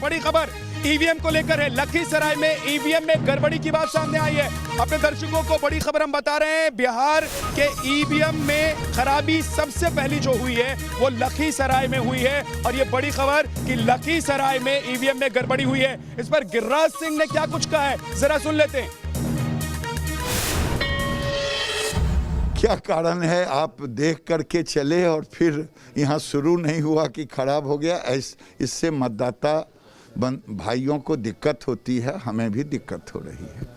बड़ी खबर ईवीएम को लेकर है। लखीसराय में ईवीएम में गड़बड़ी की बात सामने आई है। अपने दर्शकों को बड़ी खबर हम बता रहे हैं। बिहार के ईवीएम में खराबी सबसे पहली जो हुई है वो लखीसराय में हुई है और ये बड़ी खबर कि लखीसराय में ईवीएम में गड़बड़ी हुई है। इस पर गिरिराज सिंह ने क्या कुछ कहा है, जरा सुन लेते हैं। क्या कारण है आप देख करके चले और फिर यहाँ शुरू नहीं हुआ कि खराब हो गया। इससे मतदाता भाइयों को दिक्कत होती है, हमें भी दिक्कत हो रही है।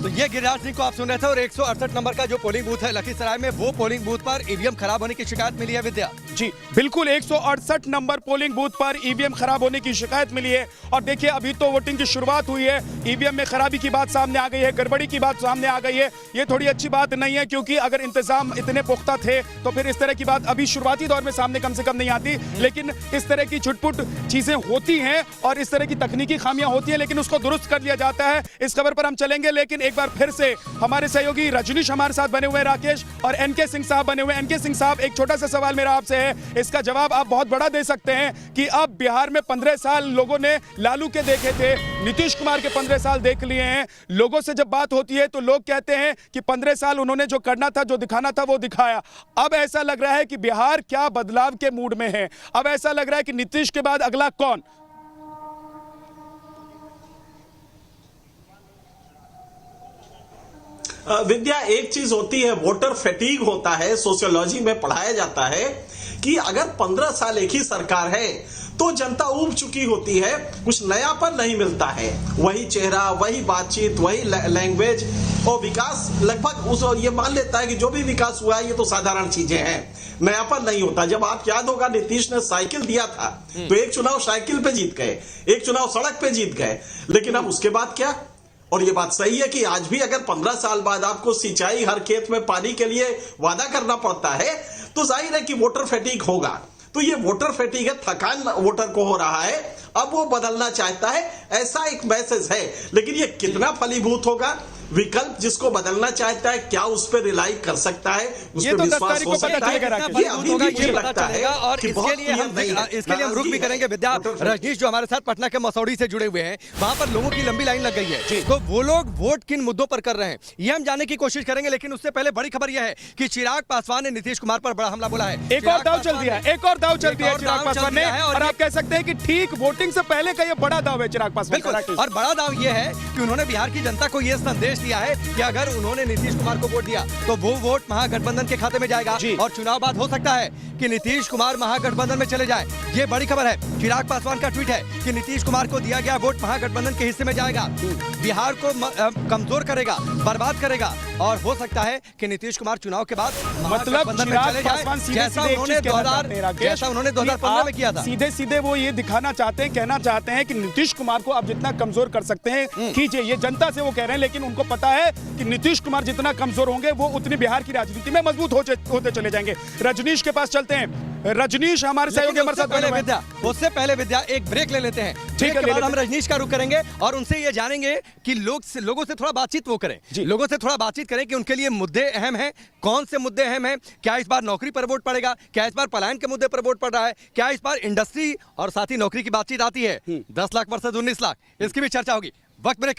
तो ये गिरिराज सिंह को आप सुन रहे थे और 168 नंबर का जो पोलिंग बूथ है लखीसराय में, वो पोलिंग बूथ पर ईवीएम खराब होने की शिकायत मिली है। विद्या जी बिल्कुल, 168 नंबर पोलिंग बूथ पर ईवीएम खराब होने की शिकायत मिली है और देखिए अभी तो वोटिंग की शुरुआत हुई है। ईवीएम में खराबी की बात सामने आ गई है, गड़बड़ी की बात सामने आ गई है। ये थोड़ी अच्छी बात नहीं है क्योंकि अगर इंतजाम इतने पुख्ता थे तो फिर इस तरह की बात अभी शुरुआती दौर में सामने कम से कम नहीं आती। लेकिन इस तरह की छुटपुट चीजें होती हैं और इस तरह की तकनीकी खामियां होती हैं, लेकिन उसको दुरुस्त कर लिया जाता है। इस खबर पर हम चलेंगे, लेकिन एक बार फिर से हमारे सहयोगी रजनीश हमारे साथ बने हुए हैं, राकेश और एनके सिंह साहब बने हुए हैं। एनके सिंह साहब, एक छोटा सा सवाल मेरा आपसे है, इसका जवाब आप बहुत बड़ा दे सकते हैं कि अब बिहार में 15 साल लोगों ने लालू के देखे थे, नीतीश कुमार के 15 साल देख लिए हैं। लोगों से जब बात होती है तो लोग कहते हैं कि 15 साल उन्होंने जो करना था, जो दिखाना था वो दिखाया। अब ऐसा लग रहा है कि बिहार क्या बदलाव के मूड में है। अब ऐसा लग रहा है कि नीतीश के बाद अगला कौन? विद्या, एक चीज होती है वोटर फैटीग होता है, सोशियोलॉजी में पढ़ाया जाता है कि अगर 15 साल एक ही सरकार है तो जनता ऊब चुकी होती है, कुछ नयापन नहीं मिलता है। वही चेहरा, वही बातचीत, वही लैंग्वेज और विकास लगभग उस ये मान लेता है कि जो भी विकास हुआ है ये तो साधारण चीजें हैं, नयापन नहीं होता। जब आप याद होगा नीतीश ने साइकिल दिया था तो एक चुनाव साइकिल पे जीत गए, एक चुनाव सड़क पे जीत गए, लेकिन अब उसके बाद क्या? और ये बात सही है कि आज भी अगर 15 साल बाद आपको सिंचाई, हर खेत में पानी के लिए वादा करना पड़ता है तो जाहिर है कि वोटर फैटीग होगा। तो ये वोटर फैटीग है, थकान वोटर को हो रहा है, अब वो बदलना चाहता है, ऐसा एक मैसेज है। लेकिन ये कितना फलीभूत होगा, विकल्प जिसको बदलना चाहता है क्या उस पर रिलाई कर सकता है, उस पर विश्वास हो सकता है, ये अभी भी मुझे लगता है। और इसके लिए हम रुक भी करेंगे। विद्या, रजनीश जो हमारे साथ पटना के मसौड़ी से जुड़े हुए हैं, वहां पर लोगों की लंबी लाइन लग गई है, तो वो लोग वोट किन मुद्दों पर कर रहे हैं ये हम जानने की कोशिश करेंगे। लेकिन उससे पहले बड़ी खबर यह है कि चिराग पासवान ने नीतीश कुमार पर बड़ा हमला बोला है। एक और दाव चल दिया है, एक और दाव चल दिया है चिराग पासवान ने, और आप कह सकते हैं कि ठीक वोटिंग से पहले का ये बड़ा दाव है चिराग पासवान का। और बड़ा दाव ये है कि उन्होंने बिहार की जनता को यह संदेश दिया है कि अगर उन्होंने नीतीश कुमार को वोट दिया तो वो वोट महागठबंधन के खाते में जाएगा और चुनाव बाद हो सकता है कि नीतीश कुमार महागठबंधन में चले जाए। ये बड़ी खबर है। चिराग पासवान का ट्वीट है कि नीतीश कुमार को दिया गया वोट महागठबंधन के हिस्से में जाएगा, बिहार को कमजोर करेगा, बर्बाद करेगा और हो सकता है कि नीतीश कुमार चुनाव के बाद मतलब चिराग पासवान जैसा उन्होंने 2015 में किया था। सीधे सीधे वो ये दिखाना चाहते हैं, कहना चाहते हैं कि नीतीश कुमार को आप जितना कमजोर कर सकते हैं कीजिए। ये जनता से वो कह रहे हैं, लेकिन उनको पता है कि नीतीश कुमार जितना कमजोर होंगे वो उतनी बिहार की राजनीति में मजबूत होते चले जाएंगे। रजनीश के पास चलते हैं। रजनीश हमारे सहयोगी हमारे साथ विद्या, उससे पहले विद्या एक ब्रेक ले लेते हैं। ठीक है, हम रजनीश का रुख करेंगे और उनसे ये जानेंगे कि लोगों से थोड़ा बातचीत वो करें, लोगों से थोड़ा बातचीत करें कि उनके लिए मुद्दे अहम हैं, कौन से मुद्दे अहम हैं, क्या इस बार नौकरी पर वोट पड़ेगा, क्या इस बार पलायन के मुद्दे पर वोट पड़ रहा है, क्या इस बार इंडस्ट्री और साथ ही नौकरी की बातचीत आती है, 10 लाख वर्सेस 19 लाख, इसकी भी चर्चा होगी। वक्त ब्रेक।